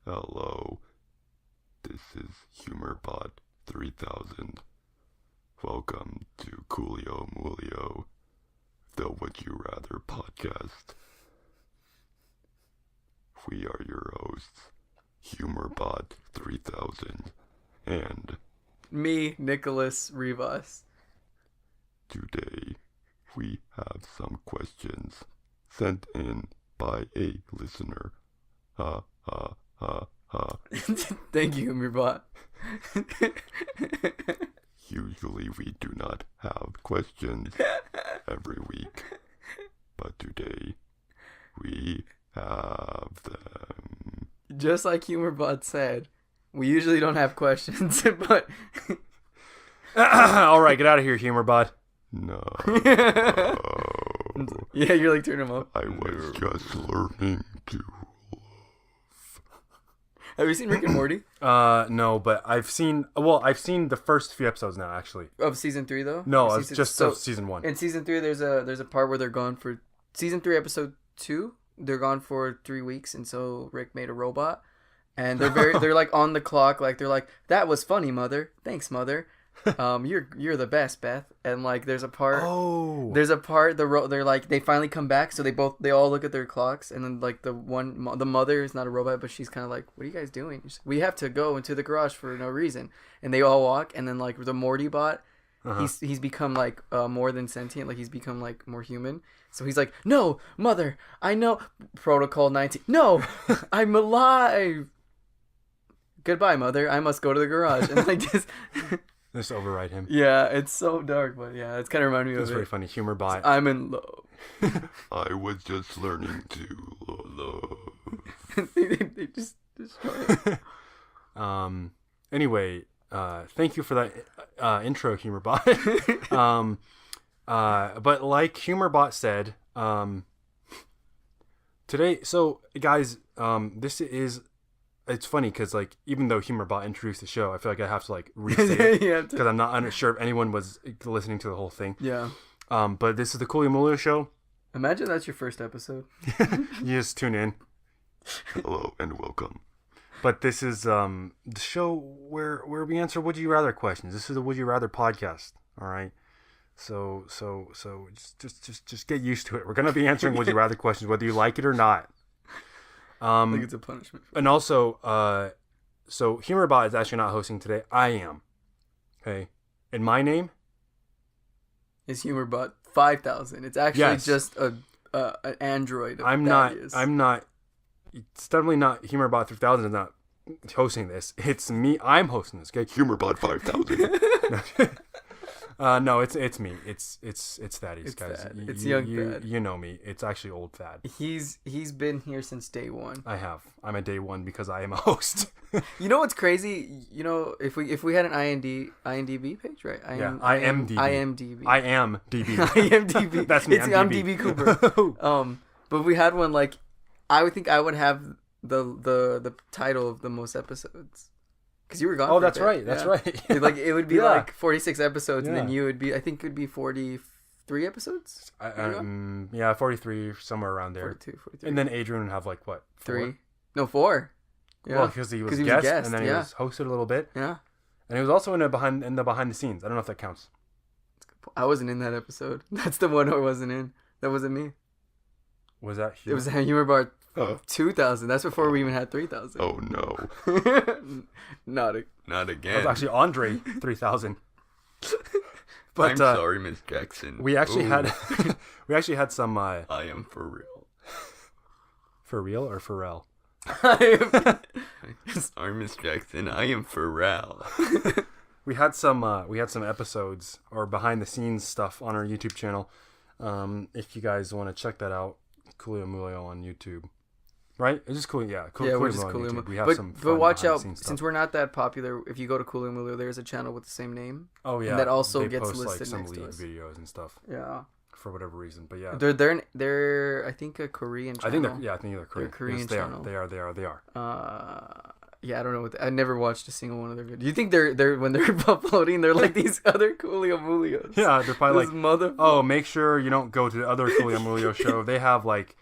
Hello, this is HumorBot 3000. Welcome to Coolio Moolio, the Would You Rather podcast. We are your hosts, HumorBot 3000 and me, Nicholas Rivas. Today we have some questions sent in by a listener. Ha ha ha ha. Thank you, HumorBot. Usually we do not have questions every week, but today we have them. Just like HumorBot said, we usually don't have questions, but... All right, get out of here, HumorBot. No. Yeah, you're like, turn them up. I was just learning to love. Have you seen Rick and Morty? No, but I've seen the first few episodes now, actually. Of season 3, though? No, it's just of season 1. In season 3, there's a part where they're gone for... Season 3, episode 2, they're gone for 3 weeks, and so Rick made a robot. And they're like on the clock, like they're like, that was funny, mother. Thanks, mother. You're the best, Beth. And like there's a part they're like they finally come back, so they all look at their clocks, and then like the mother is not a robot, but she's kind of like, what are you guys doing? She's like, we have to go into the garage for no reason. And they all walk, and then like the Morty bot, he's become like more than sentient, like he's become like more human. So he's like, no, mother, I know Protocol 19. No, I'm alive. Goodbye, mother. I must go to the garage. And like just override him. Yeah, it's so dark, but yeah, it's kind of reminding me of it. It's very funny. HumorBot. I'm in love. I was just learning to love. they just destroy it. Anyway, thank you for that intro, HumorBot. But like HumorBot said, today, so guys, this is. It's funny because, like, even though HumorBot introduced the show, I feel like I have to, like, restate it because I'm not sure if anyone was listening to the whole thing. Yeah. But this is the Coolio Moolio show. Imagine that's your first episode. You just tune in. Hello and welcome. But this is the show where we answer Would You Rather questions. This is the Would You Rather podcast. All right. So just get used to it. We're gonna be answering Would You Rather questions, whether you like it or not. I think it's a punishment. And also, so HumorBot is actually not hosting today. I am. Okay. And my name is HumorBot 5000. It's actually just an android. I'm not. It's definitely not HumorBot 3000 is not hosting this. It's me. I'm hosting this. Okay. HumorBot 5000. No, it's me. It's Thaddeus, guys. Thad. It's young Thad. You know me. It's actually old Thad. He's been here since day one. I have. I'm a day one because I am a host. You know what's crazy? You know, if we had an IMDb page, right? IMDb. IMDb. IMDb. That's me. It's IMDb Cooper. But we had one, like, I would think I would have the title of the most episodes. Because you were gone. Oh, that's right. That's right. Like it would be like 46 episodes, and then you would be. I think it would be 43 episodes. 43, somewhere around there. 42. And then Adrian would have like what? 3? No, 4. Yeah. Well, because he was a guest, and then he was hosted a little bit. Yeah. And he was also in the behind the scenes. I don't know if that counts. I wasn't in that episode. That's the one I wasn't in. That wasn't me. Was that? It was HumorBot 2000. That's before we even had 3000. Oh no. Not again. It was actually Andre 3000. But I'm sorry, Miss Jackson. We actually had some I am for real. For real or Pharrell? Sorry, Miss Jackson. I am Pharrell. We had some episodes or behind the scenes stuff on our YouTube channel. If you guys want to check that out, Coolio Moolio on YouTube. Right? It's just cool. Yeah, we're just Coolio Moolio. We have some fun but watch out, stuff. Since we're not that popular, if you go to Coolio Moolio, there's a channel with the same name. Oh yeah. And that also they gets post, listed like, some next league to us. videos and stuff. Yeah. For whatever reason, but yeah. They're I think a Korean channel. I think they're Korean. They're a Korean yes, channel. They are. Yeah, I don't know. I never watched a single one of their videos. Do you think they're when they're uploading, they're like these other Coolio Moolios? Yeah, they're probably like, oh, make sure you don't go to the other Coolio Moolio show. They have like,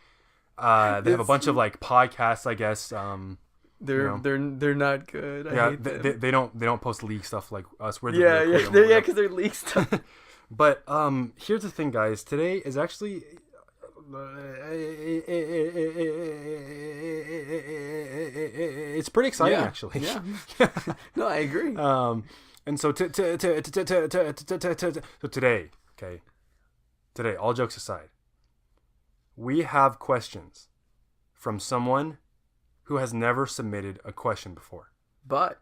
they have a bunch of like podcasts, I guess. They're not good. I hate them. they don't post leak stuff like us. We're the Yeah, real yeah, Coolio Moolio. because they're leak stuff. But here's the thing, guys. Today is actually it's pretty exciting, actually. Yeah. No, I agree. And so today, all jokes aside, we have questions from someone who has never submitted a question before, but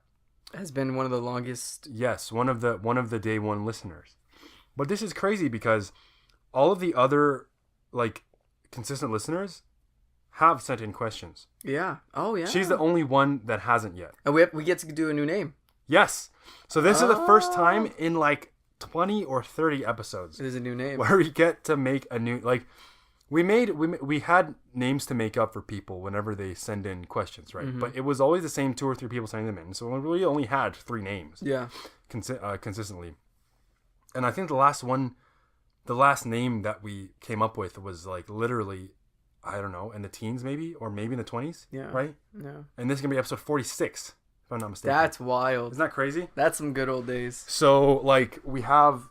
has been one of the longest. Yes, one of the day one listeners. But this is crazy because all of the other like consistent listeners have sent in questions. Yeah. Oh yeah. She's the only one that hasn't yet. And we get to do a new name. Yes. So this is the first time in like 20 or 30 episodes It is a new name. where we get to make a new like we had names to make up for people whenever they send in questions, right? Mm-hmm. But it was always the same 2 or 3 people sending them in. So we really only had 3 names. Yeah. Consistently. And I think the last name that we came up with was like literally, I don't know, in the teens maybe, or maybe in the 20s. Yeah. Right? Yeah. And this is going to be episode 46, if I'm not mistaken. That's wild. Isn't that crazy? That's some good old days. So like we have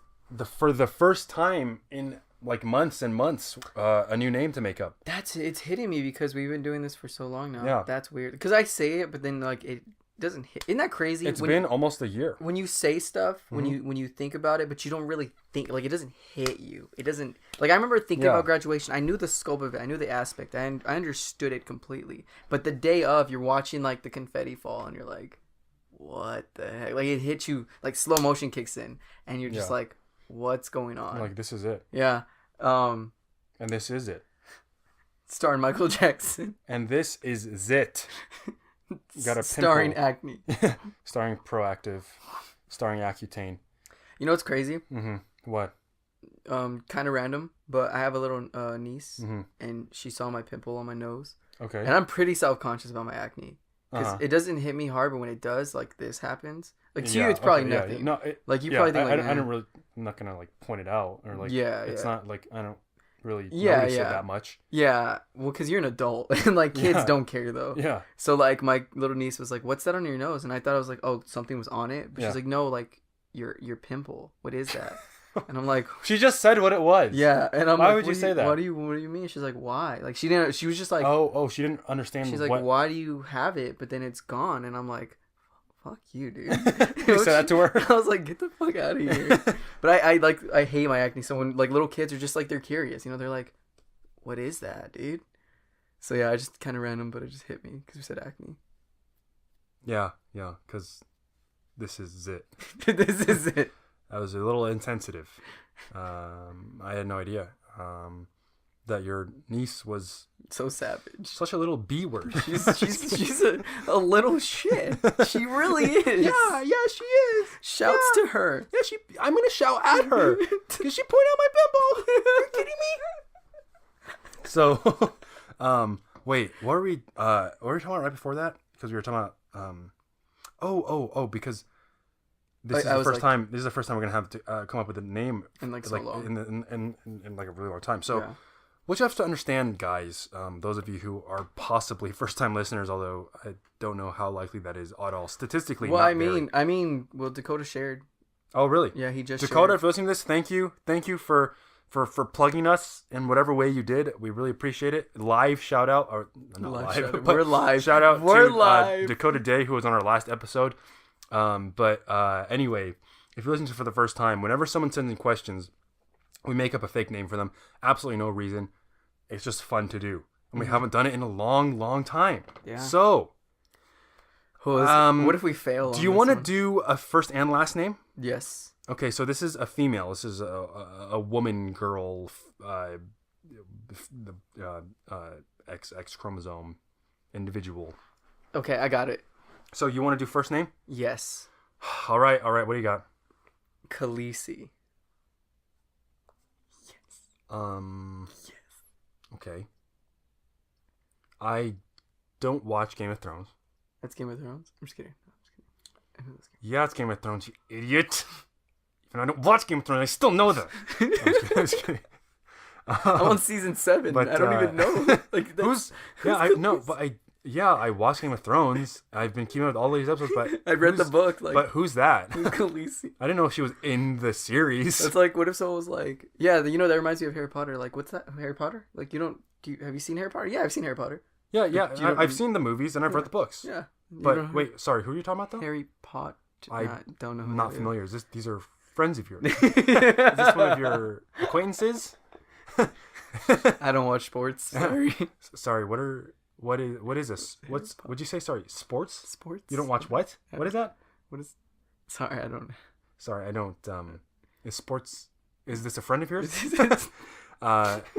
for the first time in like months and months, a new name to make up. It's hitting me because we've been doing this for so long now. Yeah. That's weird. Because I say it, but then like it doesn't hit. Isn't that crazy? It's been almost a year. When you say stuff, Mm-hmm. when you think about it, but you don't really think, like, it doesn't hit you. It doesn't, like, I remember thinking about graduation. I knew the scope of it. I knew the aspect. I understood it completely. But the day of, you're watching like the confetti fall, and you're like, what the heck? Like, it hits you, like slow motion kicks in, and you're just like, what's going on? Like, this is it. Yeah. And this is it. Starring Michael Jackson. And this is Zit. Got a starring pimple. Acne. Starring Proactive. Starring Accutane. You know what's crazy? Mm-hmm. What? Kind of random, but I have a little niece, Mm-hmm. and she saw my pimple on my nose, Okay. and I'm pretty self-conscious about my acne because it doesn't hit me hard, but when it does, like this happens, like to you, it's probably nothing. Yeah. No, Like you probably think, I don't really. I'm not gonna like point it out or like. It's not like I don't really notice it that much. Yeah, well, because you're an adult, and like kids don't care though. Yeah. So like my little niece was like, "What's that on your nose?" And I thought I was like, "Oh, something was on it," but she's like, "No, like your pimple. What is that?" And I'm like, She just said what it was. yeah, and I'm Why like, would you say that? What do you mean? She's like, why? Like she didn't. She was just like, Oh, she didn't understand. she's like, what... why do you have it? But then it's gone, and I'm like, fuck you, dude. You said that to her? I was like, get the fuck out of here. But I hate my acne. So when like little kids are just like, they're curious, you know, they're like, what is that, dude? So yeah, I just kind of random, but it just hit me because you said acne. Yeah, because this is it. This is it. I was a little insensitive. I had no idea that your niece was So savage. such a little B word. She's a little shit. She really is. Yeah, she is. Shouts to her. Yeah, I'm gonna shout at her because she pointed out my pimple. Are you kidding me? So, wait, what were we talking about right before that? Because we were talking about, because this is the first time. This is the first time we're gonna have to come up with a name in like so long. in like a really long time. So, what you have to understand, guys, those of you who are possibly first-time listeners, although I don't know how likely that is at all statistically. Well, not I mean, well, Dakota shared. Oh, really? Yeah, he just Dakota, shared. if you're listening to this, thank you for plugging us in whatever way you did. We really appreciate it. Live shout out, or not live, but we're live. Shout out we're to live. Dakota Day, who was on our last episode. But anyway, if you're listening to it for the first time, whenever someone sends in questions, we make up a fake name for them. Absolutely no reason. It's just fun to do, and we haven't done it in a long, long time. Yeah. So, what if we fail? do you want to do a first and last name? Yes. Okay, so this is a female. This is a woman, girl, X chromosome individual. Okay, I got it. So you want to do first name? Yes. All right. What do you got? Khaleesi. Yes. Okay. I don't watch Game of Thrones. That's Game of Thrones. I'm just kidding. Yeah, it's Game of Thrones, you idiot. Even I don't watch Game of Thrones, I still know that. I'm just kidding. I'm on season 7. But, I don't even know. Like who's? Yeah, I know, but Yeah, I watched Game of Thrones. I've been keeping up with all these episodes, but I read the book. Like, but who's that? who's Khaleesi? I didn't know she was in the series. It's like, what if someone was like, yeah, that reminds me of Harry Potter. Like, what's that? Harry Potter? Like, have you seen Harry Potter? Yeah, I've seen Harry Potter. Yeah. I've seen the movies and I've read the books. Yeah. But wait, sorry, who are you talking about though? Harry Potter. I don't know. I'm not familiar. These are friends of yours? Is this one of your acquaintances? I don't watch sports. Sorry. Sorry. What is this? What'd you say? Sorry, sports. Sports. You don't watch what? What is that? What is? Sorry, I don't. Sorry, I don't. Is sports? Is this a friend of yours?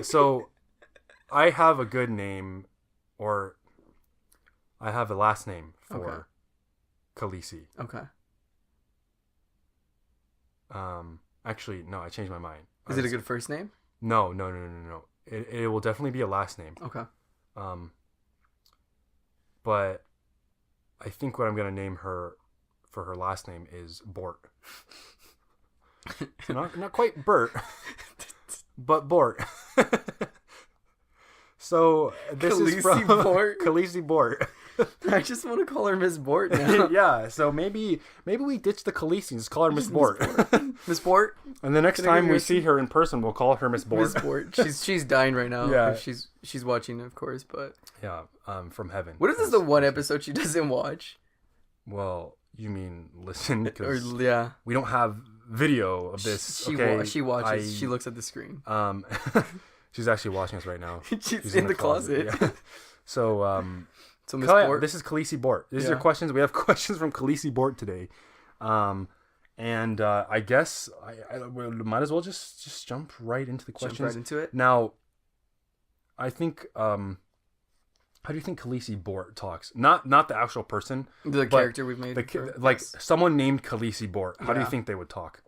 So, I have a good name, or I have a last name for Khaleesi. Okay. Actually, no, I changed my mind. Is it a good first name? No. It will definitely be a last name. Okay. But I think what I'm gonna name her for her last name is Bort. not quite Bert, but Bort. So this is from Bort? Khaleesi Bort. I just want to call her Miss Bort now. Yeah, so maybe we ditch the Khaleesi and just call her Miss Bort. Miss Bort. And the next time we see her in person, we'll call her Miss Bort. Miss Bort. She's dying right now. Yeah. She's watching, of course, but Yeah, from heaven. what if this is the one episode she doesn't watch? Well, you mean listen, Or because yeah, we don't have video of this. she watches. She looks at the screen. She's actually watching us right now. She's in the closet. Yeah. So So Miss Bort. this is Khaleesi Bort. These are your questions. We have questions from Khaleesi Bort today. And I guess we might as well just jump right into the questions. Jump right into it. Now, I think how do you think Khaleesi Bort talks? Not the actual person, The character we've made. Like someone named Khaleesi Bort. How do you think they would talk?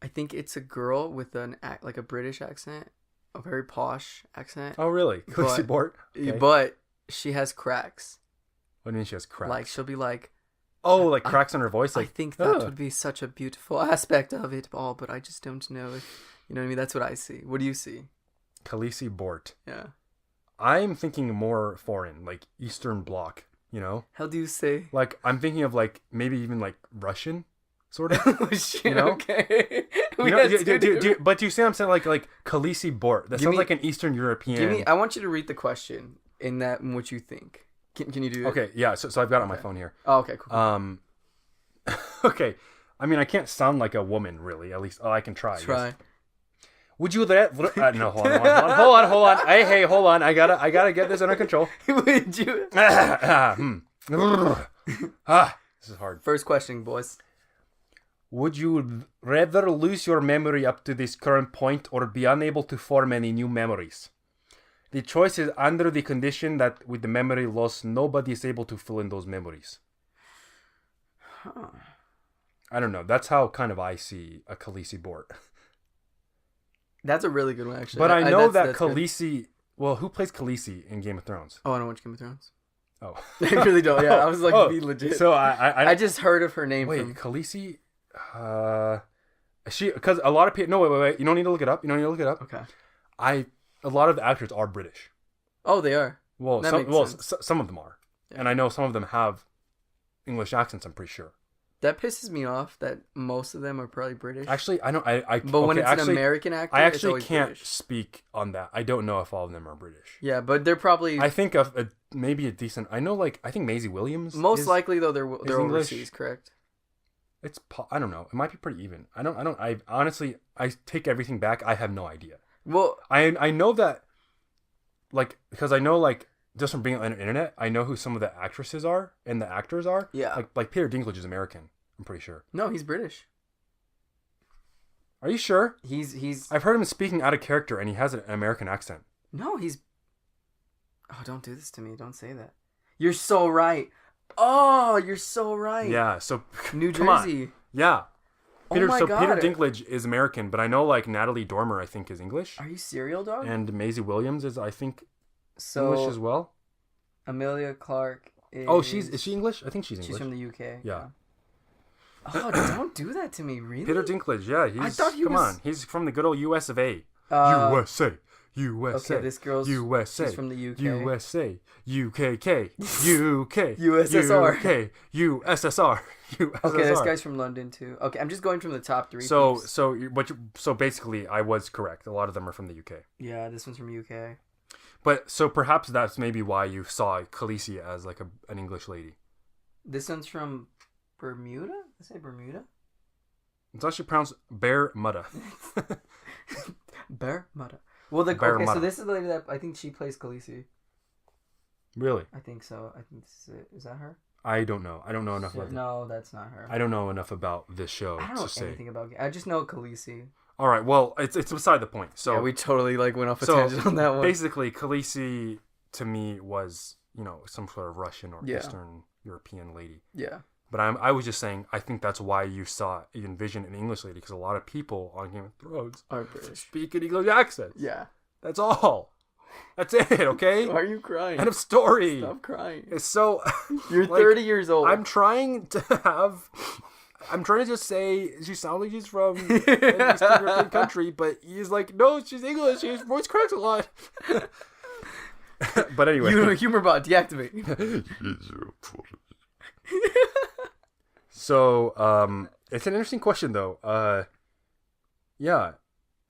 I think it's a girl with like a British accent, a very posh accent. Oh, really? Khaleesi Bort? Okay. But she has cracks. What do you mean she has cracks? Like she'll be like, oh, like cracks in her voice. Like, I think that would be such a beautiful aspect of it all, but I just don't know if you know what I mean. That's what I see. What do you see? Khaleesi Bort. Yeah. I'm thinking more foreign, like Eastern Bloc. You know? How do you say? Like I'm thinking of like maybe even like Russian, sort of. Oh, shit, you know? Okay. You know, but do you see what I'm saying? Like Khaleesi Bort. That sounds like an Eastern European. I want you to read the question in what you think. Can you do it? Okay, yeah. So I've got it on my phone here. Oh, okay, cool. Okay. I mean, I can't sound like a woman, really. At least I can try. Try. Yes. Would you let? No, hold on. Hey, hold on. I gotta get this under control. Would you? This is hard. First question, boys. Would you rather lose your memory up to this current point or be unable to form any new memories? The choice is under the condition that with the memory loss, nobody is able to fill in those memories. Huh. I don't know. That's how kind of I see a Khaleesi Bort. That's a really good one, actually. But I know that that's Khaleesi... Good. Well, who plays Khaleesi in Game of Thrones? Oh, I don't watch Game of Thrones. Oh. I really don't, yeah. I was like, be legit. So I just heard of her name. Wait, Khaleesi... Because a lot of people... No, wait. You don't need to look it up. Okay. A lot of the actors are British. Oh, they are? Well, some of them are. Yeah. And I know some of them have English accents, I'm pretty sure. That pisses me off that most of them are probably British. Actually, I don't. But when it's an American actor, I actually it's can't British. speak on that. I don't know if all of them are British. Yeah, but they're probably. I think of maybe a decent. I know, I think Maisie Williams. Most likely, though, they're overseas, English. Correct? I don't know. It might be pretty even. I honestly, I take everything back. I have no idea. Well, I know that, because I know, just from being on the internet, I know who some of the actresses are and the actors are. Yeah. Like Peter Dinklage is American. I'm pretty sure. No, he's British. Are you sure? He's. I've heard him speaking out of character, and he has an American accent. No, he's. Oh, don't do this to me! Don't say that. You're so right. Oh, you're so right. Yeah. So New Jersey. Yeah. Peter, oh my God. Peter Dinklage is American, but I know Natalie Dormer I think is English. Are you serial dog? And Maisie Williams is I think English as well. Amelia Clark is. Oh, is she English? I think she's English. She's from the UK. Yeah. Oh, don't do that to me, really? Peter Dinklage, yeah, I thought he come was... on, he's from the good old US of A. USA, USA. Okay, this girl's USA. she's from the UK. USA. UKK. UK. USSR. UK. USSR. USSR. Okay, this guy's from London too. Okay, I'm just going from the top 3. So peeps. so basically, I was correct. A lot of them are from the UK. Yeah, this one's from UK. But so perhaps that's maybe why you saw Khaleesi as like an English lady. This one's from Bermuda? Did I say Bermuda? It's actually pronounced Bermuda. Bermuda. Well, Bermuda. so this is the lady that I think she plays Khaleesi. Really? I think so. I think this is it. Is that her? I don't know. I don't know enough Shit, about it. no, that's not her. I don't know enough about this show I don't to know say. anything about. I just know Khaleesi. All right. Well, it's beside the point. So Yeah, we totally like went off a tangent on that one. Basically, Khaleesi to me was some sort of Russian or Yeah. Eastern European lady. Yeah. But I was just saying I think that's why you envisioned an English lady because a lot of people on Game of Thrones Are British. speak an English accent. Yeah. That's all. That's it. Okay. Why are you crying? End of story. Stop crying. It's so. You're like, 30 years old. I'm trying to just say she sounds like she's from an Eastern European country, but he's like, no, she's English. Her voice cracks a lot. But anyway, humor bot deactivate. So it's an interesting question though. Yeah.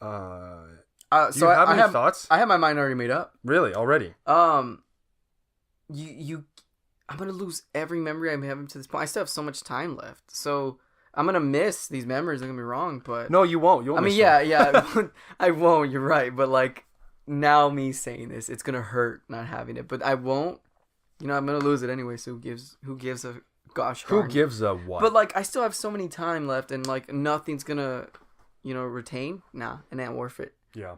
Do you have any thoughts? I have my mind already made up. Really, already? You I'm gonna lose every memory I'm having to this point. I still have so much time left, so I'm gonna miss these memories. Don't get me wrong, but No, you won't. I mean, yeah, I won't. You're right, but like now, me saying this, it's gonna hurt not having it. But I won't. I'm gonna lose it anyway. So who gives a gosh? Who darn? gives a what? But like, I still have so many time left, and like nothing's gonna, retain. Nah, and ain't worth it. Yeah.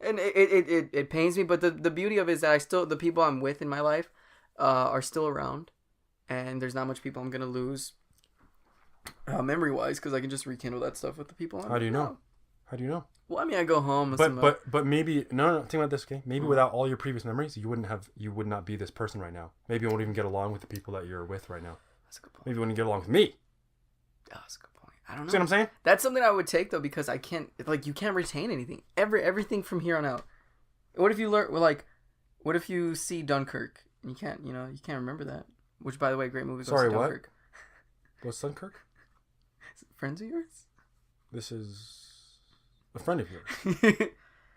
And it pains me, but the beauty of it is that the people I'm with in my life are still around, and there's not much people I'm gonna lose memory wise because I can just rekindle that stuff with the people. How do you know? How do you know? Well, I mean, I go home. But maybe no. Think about this, okay? Maybe without all your previous memories, you would not be this person right now. Maybe you won't even get along with the people that you're with right now. That's a good point. Maybe you wouldn't get along with me. Oh, that's a good point. I don't know. See what I'm saying? That's something I would take though because I can't. Like, you can't retain anything. Everything from here on out. What if you learn? Well, like, what if you see Dunkirk and you can't? You can't remember that. Which, by the way, great movie. Sorry, what? Dunkirk. What's Dunkirk? Friends of yours? This is a friend of yours.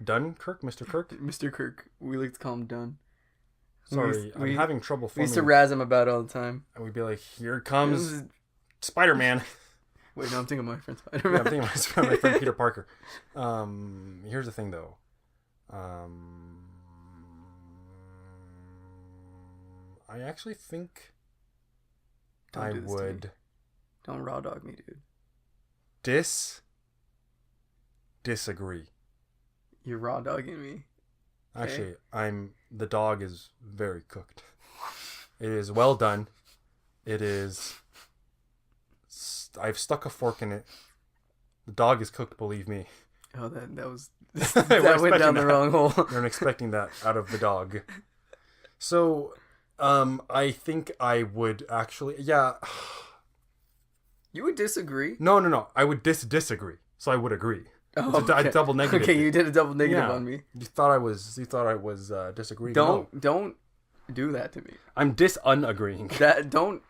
Dunkirk, Mr. Kirk? Mr. Kirk. We like to call him Dun. Sorry, I'm having trouble We forming. used to razz him about it all the time. And we'd be like, here comes Spider-Man. Wait, no, I'm thinking of my friend Yeah, Spider-Man. I'm thinking of my friend Peter Parker. Here's the thing, though. I actually think I would Don't raw dog me, dude. disagree. You're raw dogging me. Actually, the dog is very cooked. It is well done. It is. I've stuck a fork in it. The dog is cooked, believe me. Oh, that was That went down the wrong hole. You're expecting that out of the dog. So, I think I would actually, yeah. You would disagree? No. I would disagree. So I would agree. Oh, It's a double negative. Okay, you did a double negative Yeah. on me. You thought I was disagreeing. No. Don't do that to me. I'm unagreeing. Don't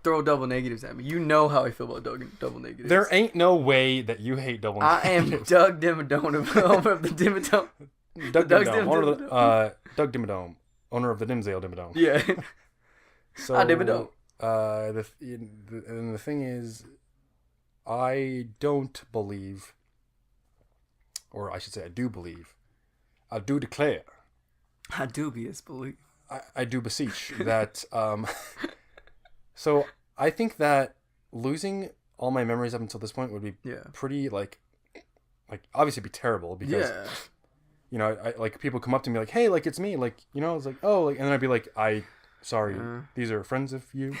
throw double negatives at me. You know how I feel about double negatives. There ain't no way that you hate double I am negatives. Doug Dimmadome of the Dimmadome. Doug Doug's Dimmadome, Doug Dimmadome, owner of the Dimsdale Dimmadome. Yeah. So, Dimmadome. The thing is, I don't believe, or I should say, I do believe, I do declare, I dubious believe. I do beseech that. So I think that losing all my memories up until this point would be pretty like obviously be terrible because I like people come up to me like, hey, like it's me, like it's like, oh, like, and then I'd be like, sorry, these are friends of you.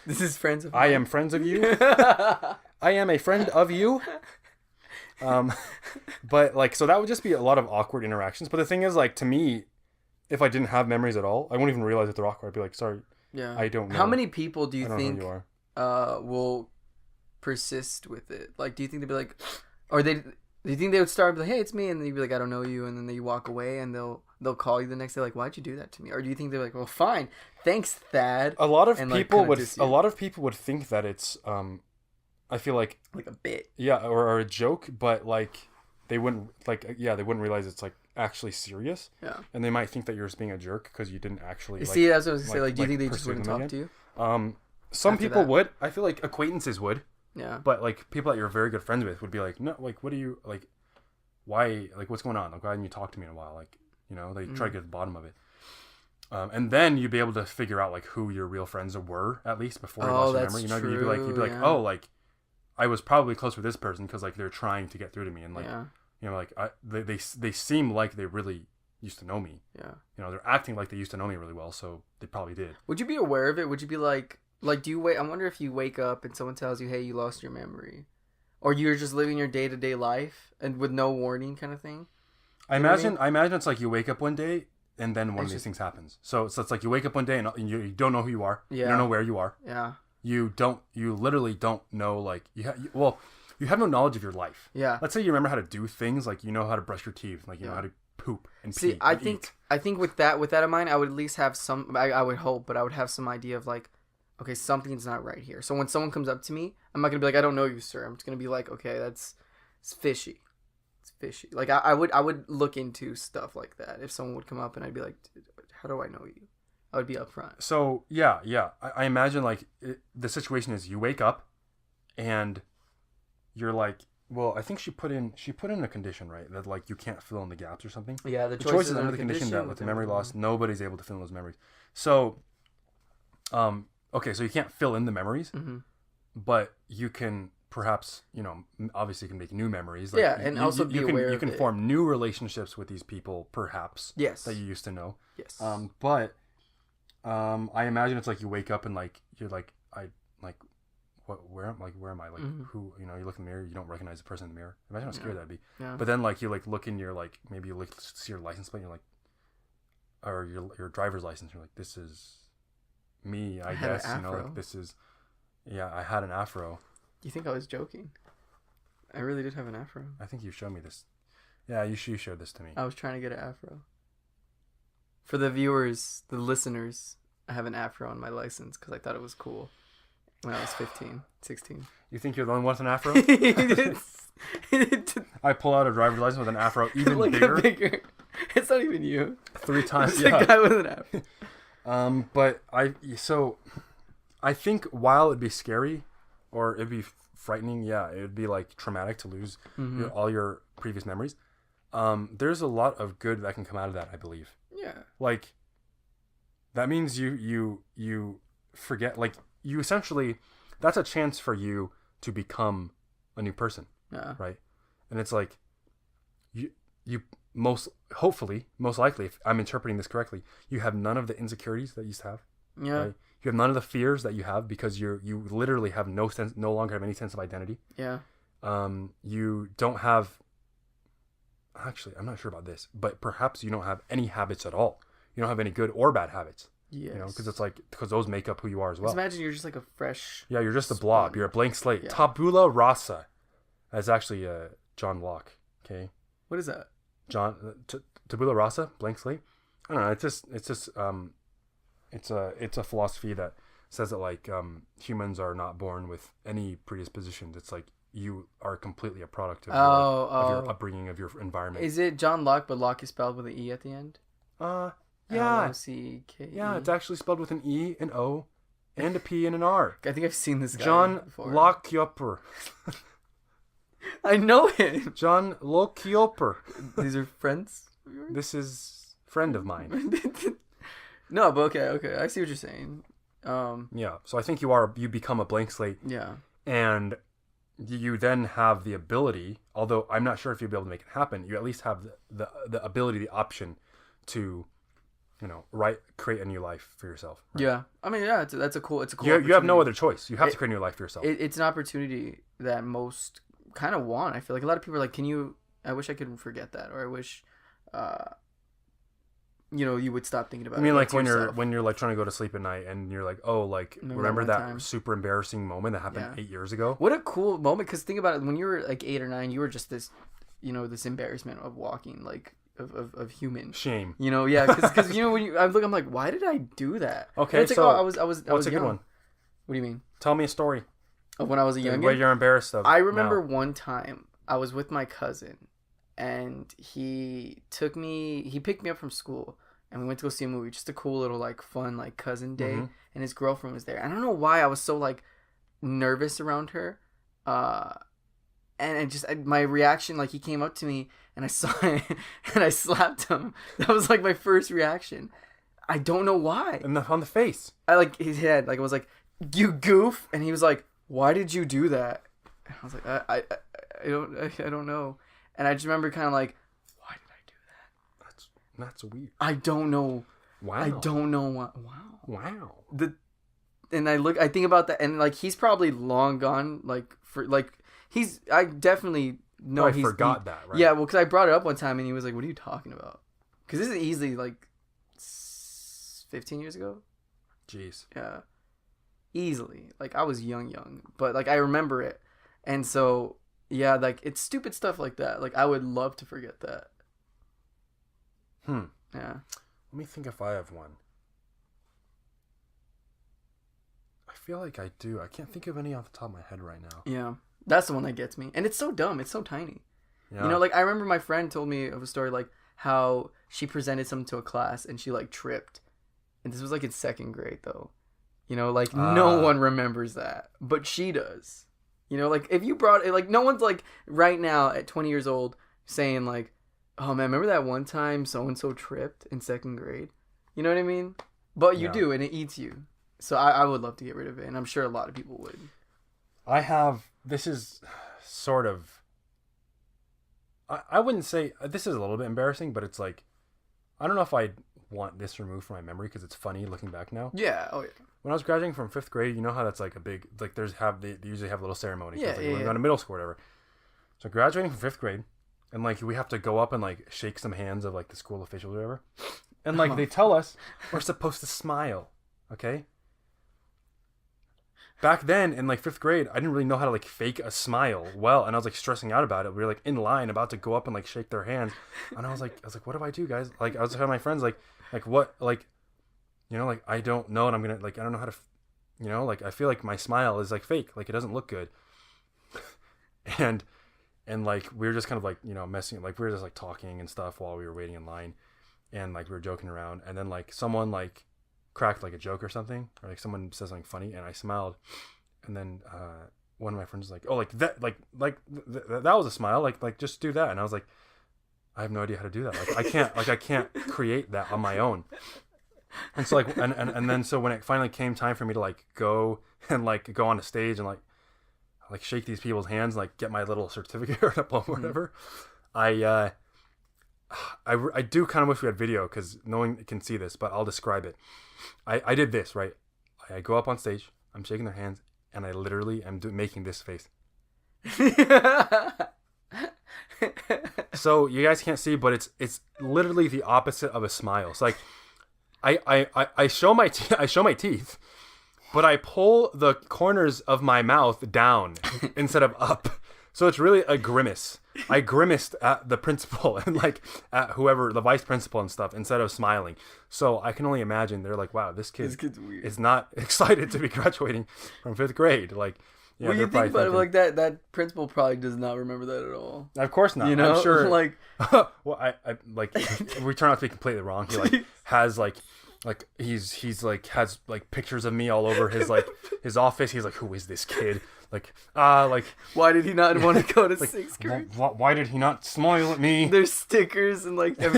This is friends of I am friends of you. I am a friend of you. But like, so that would just be a lot of awkward interactions. But the thing is, like, to me, if I didn't have memories at all, I wouldn't even realize that they're awkward. I'd be like, sorry, I don't know. How many people do you think you are. will persist with it? Like, do you think they'd be like, or they Do you think they would start like, "Hey, it's me," and then you'd be like, "I don't know you," and then you walk away, and they'll call you the next day like, "Why'd you do that to me?" Or do you think they're like, "Well, fine, thanks, Thad." A lot of and, like, people kinda would. diss A you. lot of people would think that it's. I feel like a bit. yeah, or a joke, but like they wouldn't they wouldn't realize it's like actually serious. Yeah. And they might think that you're just being a jerk because you didn't actually. You Like, see, that's what I was gonna say. like- Like, do you like think they just pursue wouldn't them talk again. to you? Some After people that. would. I feel like acquaintances would, Yeah. but like people that you're very good friends with would be like, no, like what do you like? Why, like, what's going on? Like, why haven't you talked to me in a while? Like, you know, they try to get to the bottom of it. And then you'd be able to figure out like who your real friends were at least before you lost your that's memory. You know, you'd be true, like, yeah. oh, like I was probably close with this person because like they're trying to get through to me, and like Yeah. you know, like they seem like they really used to know me. Yeah. You know, they're acting like they used to know me really well, so they probably did. Would you be aware of it? Would you be like, do you wait? I wonder if you wake up and someone tells you, "Hey, you lost your memory," or you're just living your day to day life and with no warning, kind of thing. I You know what I imagine it's like you wake up one day and then one of It's these just- things happens. So it's like you wake up one day and you don't know who you are. You Yeah. don't know where you are. Yeah. You literally don't know, like you have no knowledge of your life. Yeah. Let's say you remember how to do things, like you know how to brush your teeth, like you know Yeah. how to poop and See, pee. I and think eat. with that in mind, I would at least have some. I would hope, but I would have some idea of like, okay, something's not right here. So when someone comes up to me, I'm not gonna be like, "I don't know you, sir." I'm just gonna be like, "Okay, it's fishy. It's fishy." Like I would look into stuff like that if someone would come up and I'd be like, "Dude, how do I know you?" I would be upfront. So yeah. I imagine like the situation is you wake up, and you're like, well, I think she put in a condition, right, that like you can't fill in the gaps or something. Yeah, The choice is under the condition that with the memory loss, nobody's able to fill in those memories. So, okay, so you can't fill in the memories, Mm-hmm. but you can perhaps, you know, obviously you can make new memories. Like, Yeah, and also be aware you of can it. form new relationships with these people, perhaps. Yes. That you used to know. Yes. But I imagine it's like you wake up and like you're like where am I? Like Mhm. who, you know, you look in the mirror, you don't recognize the person in the mirror. Imagine how scary that'd be. Yeah. But then like you like look in your like maybe you like see your license plate, and you're like, or your driver's license, you're like, this is me, I had an guess, you know, afro. like this is, yeah, I had an afro. You think I was joking? I really did have an afro. I think you showed me this. Yeah, you showed this to me. I was trying to get an afro. For the viewers, the listeners, I have an afro on my license because I thought it was cool when I was 15, 16. You think you're the only one with an afro? It's I pull out a driver's license with an afro even like bigger. bigger. It's not even you. 3 times. It's Yeah. a guy with an afro. But I think while it'd be scary or it'd be frightening, yeah, it'd be like traumatic to lose all your previous memories. There's a lot of good that can come out of that, I believe. Yeah. Like that means you forget, like you essentially, that's a chance for you to become a new person, Yeah. right? And it's like you most likely, if I'm interpreting this correctly, you have none of the insecurities that you used to have. Yeah. Right? You have none of the fears that you have because you literally have no longer have any sense of identity. Yeah. You don't have, actually, I'm not sure about this, but perhaps you don't have any habits at all. You don't have any good or bad habits. Yes. You know, because those make up who you are as well. Just imagine you're just like a fresh. Yeah, you're just a blob. sponge. You're a blank slate. Yeah. Tabula rasa. That's actually John Locke. Okay, What is that? tabula rasa, blank slate. I don't know. It's a philosophy that says that like humans are not born with any predispositions. It's like you are completely a product of your upbringing, of your environment. Is it John Locke, but Locke is spelled with an E at the end? Yeah, L-O-C-K-E. yeah. It's actually spelled with an E, an O, and a P and an R. I think I've seen this guy John before. Lockyoper. I know him. John Lockyoper. These are friends? This is friend of mine. No, but okay. I see what you're saying. Yeah. So I think you become a blank slate, Yeah. and you then have the ability, although I'm not sure if you'll be able to make it happen, you at least have the ability, the option to, you know, create a new life for yourself. Right? Yeah. I mean, yeah, that's a cool. It's a cool. You have no opportunity. other choice. You have to create a new life for yourself. It's an opportunity that most kind of want. I feel like a lot of people are like, I wish I could forget that, or I wish, you would stop thinking about it. I mean, like to when yourself. you're like trying to go to sleep at night and you're like, oh, like remember that that time? super embarrassing moment that happened Yeah. 8 years ago? What a cool moment, because think about it, when you were like 8 or 9, you were just this this embarrassment of walking, like of human Shame. Yeah, because when I'm like, why did I do that? Okay, and it's so like, I was what's a young. good one? What do you mean? Tell me a story. Of when I was a youngin? What you're embarrassed of. I remember one time I was with my cousin, and he picked me up from school, and we went to go see a movie, just a cool little like fun like cousin day, and his girlfriend was there. I don't know why I was so like nervous around her, and my reaction, like he came up to me and I saw it and I slapped him. That was like my first reaction. I don't know why. On the face. I like his head, like it was like, you goof, and he was like, why did you do that? And I was like, I don't know. And I just remember kind of like, why did I do that? That's weird. I don't know. Wow. I don't know what. Wow. I think about that, and like he's probably long gone. Like for like I definitely know I forgot that. Right. Yeah, well, because I brought it up one time, and he was like, "What are you talking about?" Because this is easily like 15 years ago. Jeez. Yeah. Easily. Like I was young, but like I remember it. And so, yeah, like it's stupid stuff like that. Like I would love to forget that. Yeah. Let me think if I have one. I feel like I do. I can't think of any off the top of my head right now. Yeah. That's the one that gets me. And it's so dumb. It's so tiny. Yeah. You know, like I remember my friend told me of a story like how she presented something to a class and she like tripped. And this was like in second grade though. You know, like no one remembers that, but she does. You know, like if you brought it, like no one's like right now at 20 years old saying like, oh man, remember that one time so-and-so tripped in second grade? You know what I mean? But you do, and it eats you. So I would love to get rid of it, and I'm sure a lot of people would. This is sort of, I wouldn't say, this is a little bit embarrassing, but it's like, I don't know if I'd want this removed from my memory because it's funny looking back now. Yeah, oh yeah. When I was graduating from 5th grade, you know how that's like a big, like they usually have a little ceremony. Yeah, like when we go to middle school or whatever. So graduating from 5th grade, and like we have to go up and like shake some hands of like the school officials or whatever. And like they tell us we're supposed to smile, okay? Back then in like 5th grade, I didn't really know how to like fake a smile well, and I was like stressing out about it. We were like in line about to go up and like shake their hands, and I was like, what do I do, guys? Like I was telling my friends like what, like, you know, like I don't know, and I'm gonna like I don't know how to, you know, like I feel like my smile is like fake, like it doesn't look good, and like we were just kind of like, you know, messing, like we were just like talking and stuff while we were waiting in line, and like we were joking around, and then like someone like cracked like a joke or something, or like someone said something funny, and I smiled, and then one of my friends was like, oh, like that, that was a smile, like just do that, and I was like, I have no idea how to do that, like I can't create that on my own. And so like and then so when it finally came time for me to like go and like go on a stage and like shake these people's hands, like get my little certificate or diploma or whatever, I do kind of wish we had video because no one can see this, but I'll describe it. I did this, right? I go up on stage, I'm shaking their hands, and I literally am making this face. So you guys can't see, but it's literally the opposite of a smile. It's like I show my teeth, but I pull the corners of my mouth down instead of up. So it's really a grimace. I grimaced at the principal and like at whoever, the vice principal and stuff, instead of smiling. So I can only imagine they're like, wow, this kid's weird. Is not excited to be graduating from 5th grade. Like, yeah, well, you think about it like that principal probably does not remember that at all. Of course not. You know, I'm sure. like, well, I like we turn out to be completely wrong. He like has like he's like has like pictures of me all over his like his office. He's like, who is this kid? Like why did he not want to go to like, 6th grade? Why did he not smile at me? There's stickers and like the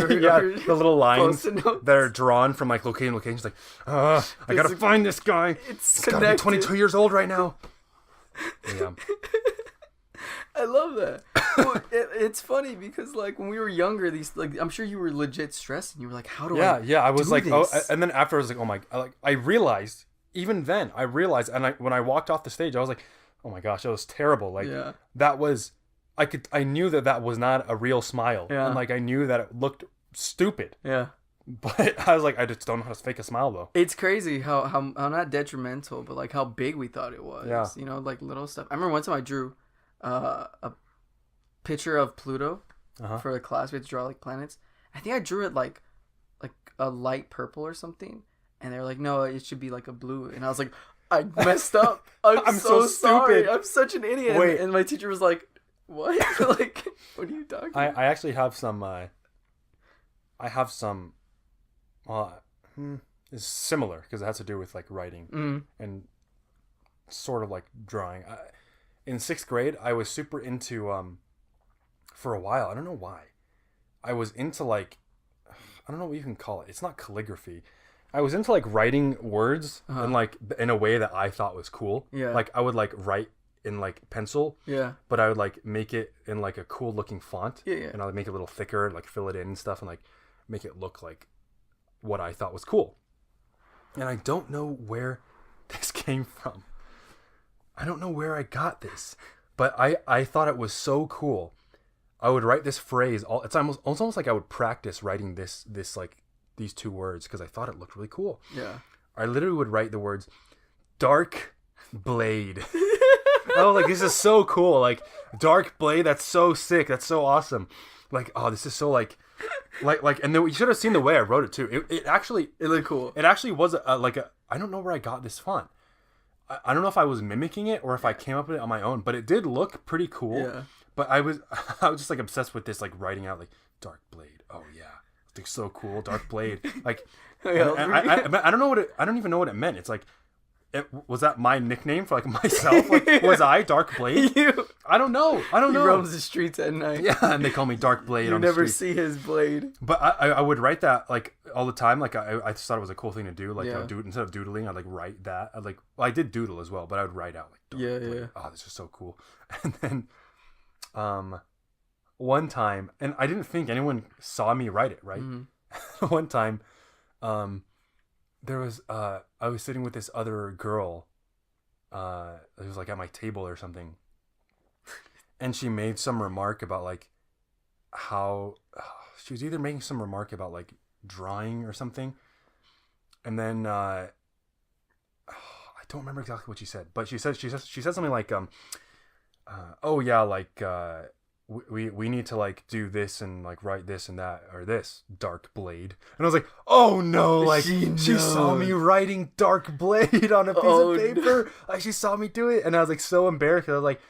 little lines that are drawn from like locations. Like, I gotta find this guy. He's gotta be 22 years old right now. Yeah. I love that. Well, it's funny because like when we were younger, these like I'm sure you were legit stressed and you were like, how do I? Yeah. I was like, this? oh, and then after I was like, oh my, like I realized. Even then, and when I walked off the stage, I was like, oh my gosh, that was terrible. Like that was, I knew that was not a real smile, and like I knew that it looked stupid. Yeah. But I was like, I just don't know how to fake a smile though. It's crazy how not detrimental, but like how big we thought it was. Yeah. You know, like little stuff. I remember one time I drew a picture of Pluto, for the class. We had to draw like planets. I think I drew it like a light purple or something, and they were like, no, it should be like a blue, and I was like, I messed up. I'm so sorry. I'm such an idiot. Wait. And my teacher was like, what? Like, what are you talking about? I actually have some. It's similar because it has to do with like writing and sort of like drawing. In 6th grade, I was super into for a while. I don't know why. I was into like, I don't know what you can call it. It's not calligraphy. I was into like writing words and like in a way that I thought was cool. Yeah. Like I would like write in like pencil. Yeah. But I would like make it in like a cool looking font. Yeah. And I would make it a little thicker, like fill it in and stuff, and like make it look like what I thought was cool. And I don't know where this came from. I don't know where I got this, but I thought it was so cool. I would write this phrase. It's almost like I would practice writing this like these 2 words because I thought it looked really cool. Yeah. I literally would write the words "dark blade." Oh, like this is so cool. Like dark blade. That's so sick. That's so awesome. Like, oh, this is so like, and then you should have seen the way I wrote it too. It looked cool. It actually was I don't know where I got this font. I don't know if I was mimicking it or if I came up with it on my own, but it did look pretty cool. Yeah. But I was just like obsessed with this, like writing out like dark blade. Oh yeah, it's so cool, dark blade. Like, I don't know what I don't even know what it meant. It's like, was that my nickname for like myself? Like, was I Dark Blade? I don't know. He roams the streets at night. Yeah, and they call me Dark Blade. You on never the street. see his blade. But I would write that like all the time. Like I just thought it was a cool thing to do. Like I would do it instead of doodling. I'd like write that. I did doodle as well, but I would write out like Dark Blade. Oh, this is so cool. And then, one time, and I didn't think anyone saw me write it. Right. Mm-hmm. One time, there was I was sitting with this other girl. It was like at my table or something, and she made some remark about like how she was either making some remark about like drawing or something, and then I don't remember exactly what she said, but she said something like oh yeah, like we need to like do this and like write this and that or this Dark Blade. And I was like, oh no, like she saw me writing Dark Blade on a piece of paper. No. Like she saw me do it, and I was like so embarrassed. I was like,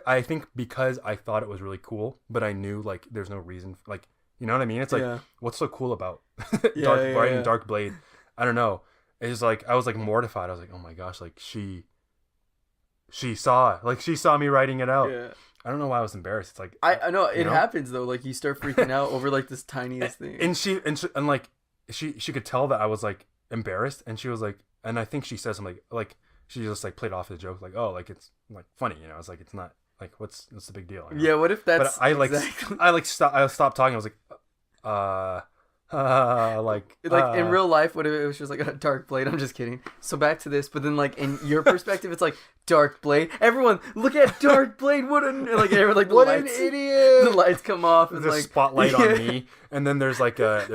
I think because I thought it was really cool, but I knew like there's no reason, like, you know what I mean? It's like, what's so cool about writing Dark Blade? I don't know. It's like I was like mortified. I was like, oh my gosh, like she saw me writing it out. Yeah. I don't know why I was embarrassed. It's like I know it happens though. Like you start freaking out over like this tiniest thing. And she could tell that I was like embarrassed, and she was like, and I think she said something like she just like played off the joke, like, oh, like it's like funny, you know? It's like it's not like what's the big deal? Yeah, what if that's? But I stopped talking. I was like, like in real life, what if it was just like a Dark Blade? I'm just kidding. So back to this, but then like in your perspective, it's like Dark Blade. Everyone, look at Dark Blade. What an idiot! The lights come off. And there's like a spotlight on me, and then there's like a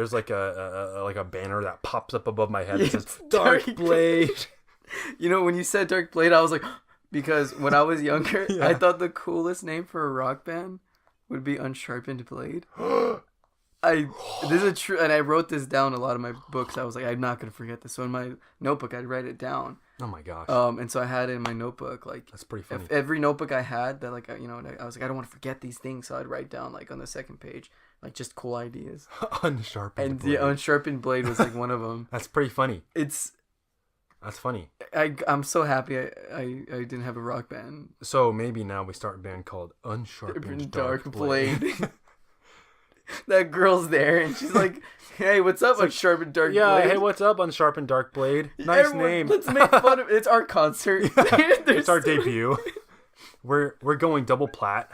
banner that pops up above my head that says Dark Blade. You know, when you said Dark Blade, I was like, because when I was younger, I thought the coolest name for a rock band would be Unsharpened Blade. This is true, and I wrote this down in a lot of my books. I was like, I'm not gonna forget this. So in my notebook, I'd write it down. Oh my gosh. And so I had it in my notebook. Like that's pretty funny. Every notebook I had that, like, you know, I was like, I don't want to forget these things, so I'd write down like on the second page, like just cool ideas. Unsharpened. And the Unsharpened Blade was like one of them. That's pretty funny. That's funny. I'm so happy I didn't have a rock band. So maybe now we start a band called Unsharpened Dark Blade. That girl's there, and she's like, "Hey, what's up, Unsharpened Dark Blade?" Yeah, hey, what's up, Unsharpened Dark Blade? Nice name. Let's make fun of it. It's our concert. It's our debut. We're going double plat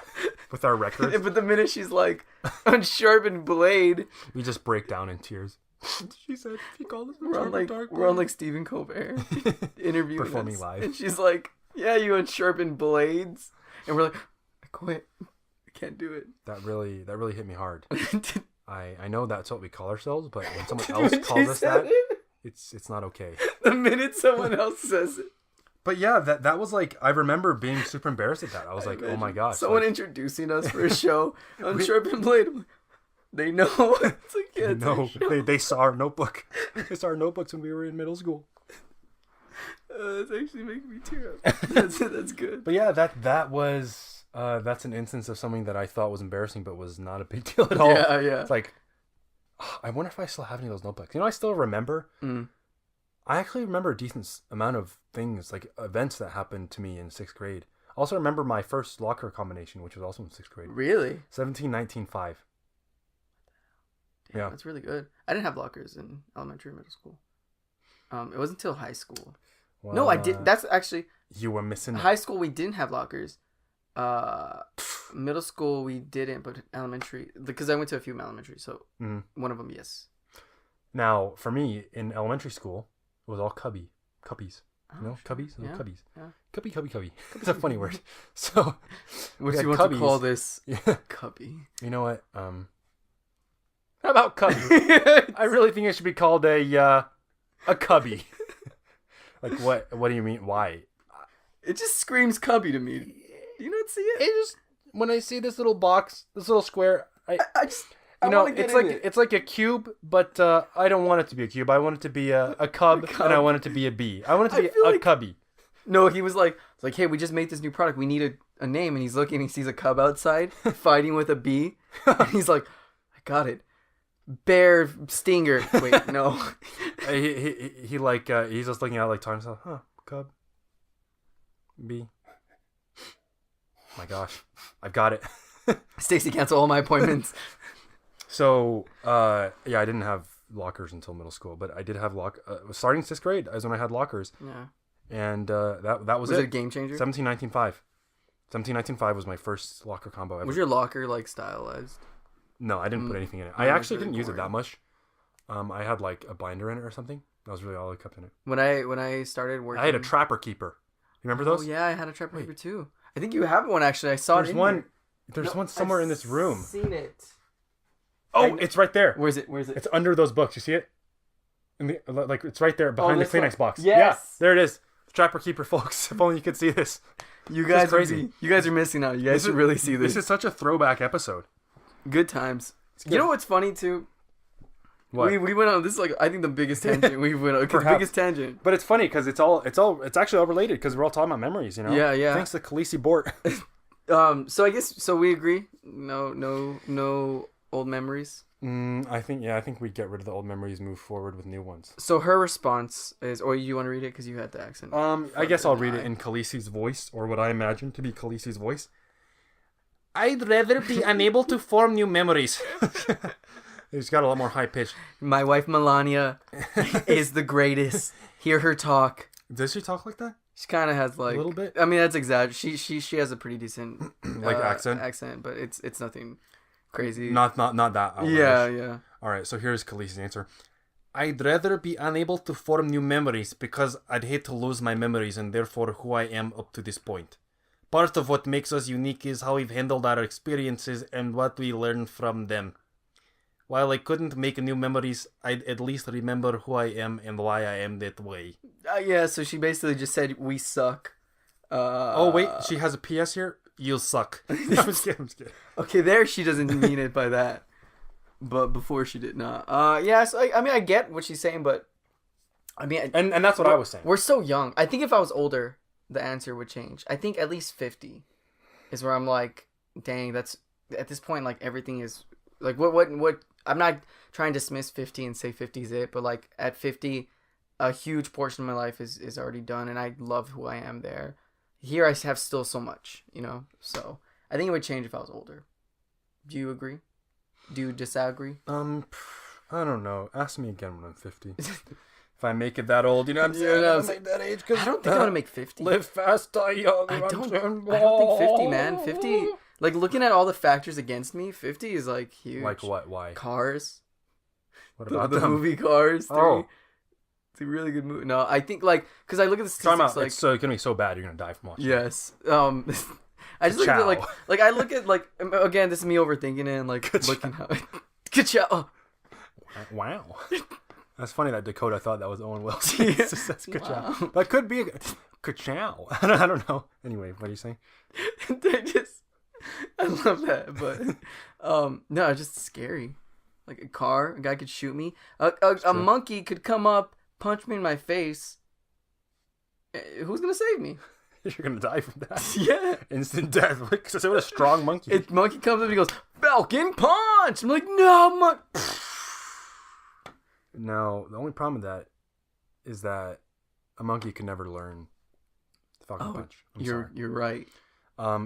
with our records. But the minute she's like, Unsharpened Blade, we just break down in tears. She said, "She called us Unsharpened Dark Blade." We're on like Stephen Colbert interviewing performing us. live, and she's like, "Yeah, you Unsharpened Blades," and we're like, "I quit. I can't do it." That really hit me hard. I know that's what we call ourselves, but when someone else calls us that, it's not okay. The minute someone else says it. But yeah, that was like, I remember being super embarrassed at that. I was like, oh my gosh. Someone like, introducing us for a show on Sharp and Blade. They know. It's like, yeah, it's no, a show. they saw our notebook. They saw our notebooks when we were in middle school. That's actually making me tear up. That's good. But yeah, that was that's an instance of something that I thought was embarrassing, but was not a big deal at all. Yeah. It's like, I wonder if I still have any of those notebooks. You know, I still remember. I actually remember a decent amount of things, like events that happened to me in 6th grade. I also remember my first locker combination, which was also in 6th grade. Really? 17, 19, 5. Damn, Yeah. that's really good. I didn't have lockers in elementary and middle school. It wasn't until high school. Well, No, I did. That's actually you were missing. high school. We didn't have lockers. Middle school we didn't, but elementary, because I went to a few elementary, so one of them, yes. Now, for me in elementary school, it was all cubbies. You know, sure. cubbies, Yeah. cubbies. Yeah. Cubby. Cubby's a funny word. So, What we do you had want to cubbies. call this? Yeah. Cubby. You know what? How about cubby? I really think it should be called a cubby. Like what? What do you mean? Why? It just screams cubby to me. Do you not see it? It just, when I see this little box, this little square, I know, wanna get it's in like it. it's like a cube, but I don't want it to be a cube. I want it to be a cub, and I want it to be a bee. I want it to be feel a like- cubby. No, he was like, hey, we just made this new product. We need a name. And he's looking, he sees a cub outside fighting with a bee. And he's like, I got it. Bear stinger. Wait, no. He like he's just looking out like time. So, cub, bee. My gosh, I've got it. Stacy cancel all my appointments. So yeah, I didn't have lockers until middle school, but I did have starting 6th grade is when I had lockers. Yeah. And that was Was it. it a game changer? 17, 19, 5. 17, 19, 5 was my first locker combo ever. Was your locker like stylized? No, I didn't put anything in it. No, I it's actually really didn't use it boring. that much. I had like a binder in it or something. That was really all I kept in it. When I started working, I had a trapper keeper. You remember those? Oh yeah, I had a trap paper too. I think you have one actually. I saw There's it. in one. here. There's No, one somewhere in this room. Seen it. Oh, it's right there. Where's it? Where's it? It's under those books. You see it? Like it's right there behind the this one. Kleenex box. Yes. Yeah, there it is. Trapper keeper, folks. If only you could see this. You This guys is crazy. You guys are missing out. You guys should really see this. This is such a throwback episode. Good times. good. You know what's funny too? What? We went on this is like I think the biggest tangent we went on. The Perhaps. biggest tangent. But it's funny because it's actually all related because we're all talking about memories, you know? Yeah. Thanks to Khaleesi Bort. So I guess we agree. No old memories. I think we get rid of the old memories, move forward with new ones. So her response is, or you want to read it because you had the accent. I guess I'll read it in Khaleesi's voice, or what I imagine to be Khaleesi's voice. I'd rather be unable to form new memories. He's got a lot more high pitched. My wife Melania is the greatest. Hear her talk. Does she talk like that? She kind of has like A little bit? I mean, that's exaggerated. She has a pretty decent Like accent? accent, but it's nothing crazy. Not that outlandish. Yeah. All right, so here's Khaleesi's answer. I'd rather be unable to form new memories because I'd hate to lose my memories and therefore who I am up to this point. Part of what makes us unique is how we've handled our experiences and what we learn from them. While I couldn't make new memories, I'd at least remember who I am and why I am that way. Yeah, so she basically just said we suck. Oh wait, she has a PS here? You suck. I'm just kidding. Okay, there she doesn't mean it by that. But before she did not. Yeah, so I mean I get what she's saying, but I mean And that's what I was saying. we're so young. I think if I was older, the answer would change. I think at least 50 is where I'm like, dang, that's at this point like everything is like what I'm not trying to dismiss 50 and say 50 is it, but like at 50 a huge portion of my life is already done and I love who I am there. Here I have still so much, you know. So, I think it would change if I was older. Do you agree? Do you disagree? I don't know. Ask me again when I'm 50. If I make it that old, you know what I'm saying? Yeah, I don't make that age because I don't think I'm going to make 50. live fast, die young. I don't think 50, man. 50, like looking at all the factors against me, 50 is like huge. Like what? Why? Cars. What The, about the them? movie Cars 3. Oh. It's a really good movie. No, I think like because I look at the Time statistics out. like It's gonna be so bad you're gonna die from watching. yes. I just look at it like I look at like again this is me overthinking it and like looking how good job. Wow. That's funny that Dakota thought that was Owen Wilson. Yeah. That's good Wow. job. That could be Ka-chow. I don't know. Anyway, what are you saying? I love that, but no, it's just scary. Like a guy could shoot me. A monkey could come up, punch me in my face. Who's gonna save me? You're gonna die from that. Yeah, Instant death. So what a strong monkey. Monkey comes up and he goes, Falcon punch. I'm like, no, No, the only problem with that is that a monkey can never learn the Falcon punch. You're right.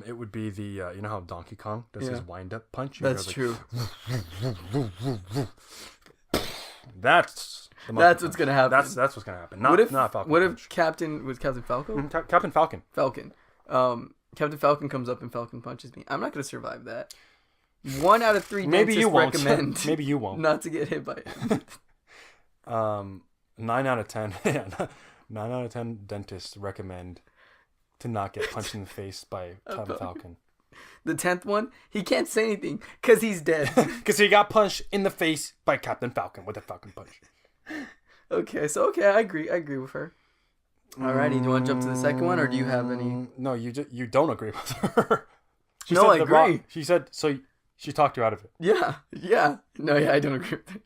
It would be the you know how Donkey Kong does his wind up punch. That's true. That's what's gonna happen. That's what's gonna happen. Not Falcon. What punch. if Captain Falco? Captain Falcon. Falcon. Captain Falcon comes up and Falcon punches me. I'm not gonna survive that. 1 out of 3 Maybe dentists you won't. recommend. Maybe you won't. Not to get hit by it. 9 out of 10. 9 out of 10 dentists recommend to not get punched in the face by Captain Falcon. The 10th one, he can't say anything because he's dead. Because he got punched in the face by Captain Falcon with a Falcon punch. Okay, I agree with her. Alrighty, do you want to jump to the second one, or do you have any? No, you don't agree with her. I agree. She said so. She talked you out of it. Yeah. No, I don't agree with her.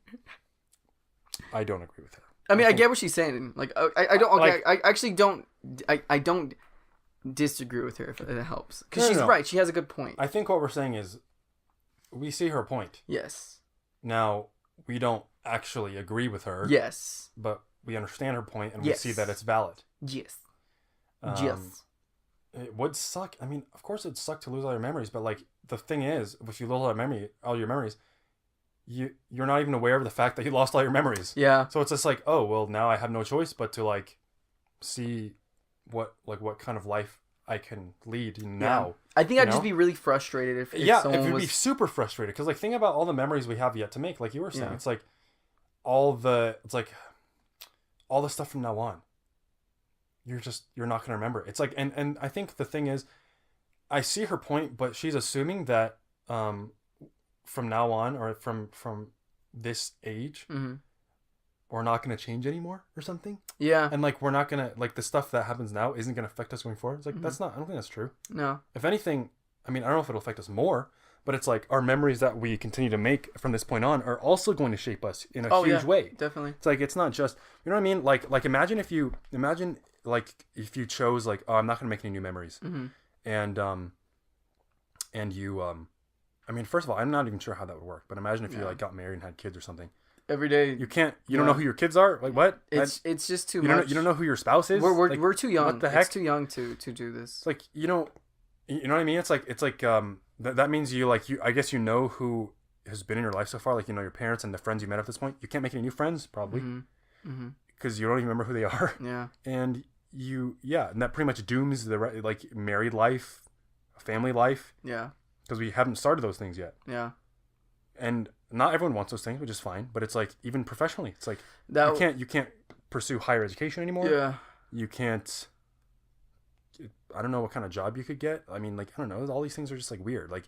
I don't agree with her. I mean, I get what she's saying. Like, I don't. Okay, I actually don't. I don't disagree with her if it helps, because she's right. She has a good point. I think what we're saying is, we see her point. Yes. Now we don't actually agree with her. Yes. But we understand her point, and we see that it's valid. Yes. Yes. It would suck. I mean, of course, it'd suck to lose all your memories, but like the thing is, if you lose all your memories, you're not even aware of the fact that you lost all your memories. Yeah. So it's just like, oh well, now I have no choice but to like see what kind of life I can lead now. Yeah. I think I'd just be really frustrated if someone was... be super frustrated, because like think about all the memories we have yet to make. Like you were saying, it's like all the stuff from now on. You're not gonna remember. It's like, and I think the thing is, I see her point, but she's assuming that from now on, or from this age, we're not gonna change anymore or something. Yeah. And like we're not gonna, like, the stuff that happens now isn't gonna affect us going forward. It's like I don't think that's true. No. If anything, I mean, I don't know if it'll affect us more, but it's like our memories that we continue to make from this point on are also going to shape us in a huge way. Definitely. It's like, it's not just, you know what I mean? Like imagine if you chose like, oh, I'm not going to make any new memories. And you, I mean, first of all, I'm not even sure how that would work, but imagine if you like got married and had kids or something. Every day. You don't know who your kids are? Like what? It's just too much. You don't know who your spouse is? We're too young. What the heck? It's too young to do this. It's like, you know what I mean? It's like that means I guess you know who has been in your life so far, like you know your parents and the friends you met at this point. You can't make any new friends probably. Because you don't even remember who they are. Yeah. And and that pretty much dooms the like married life, family life. Yeah. Because we haven't started those things yet. Yeah. And not everyone wants those things, which is fine. But it's like, even professionally, it's like you can't pursue higher education anymore. Yeah. You can't. I don't know what kind of job you could get. I mean, like, I don't know. All these things are just like weird. Like,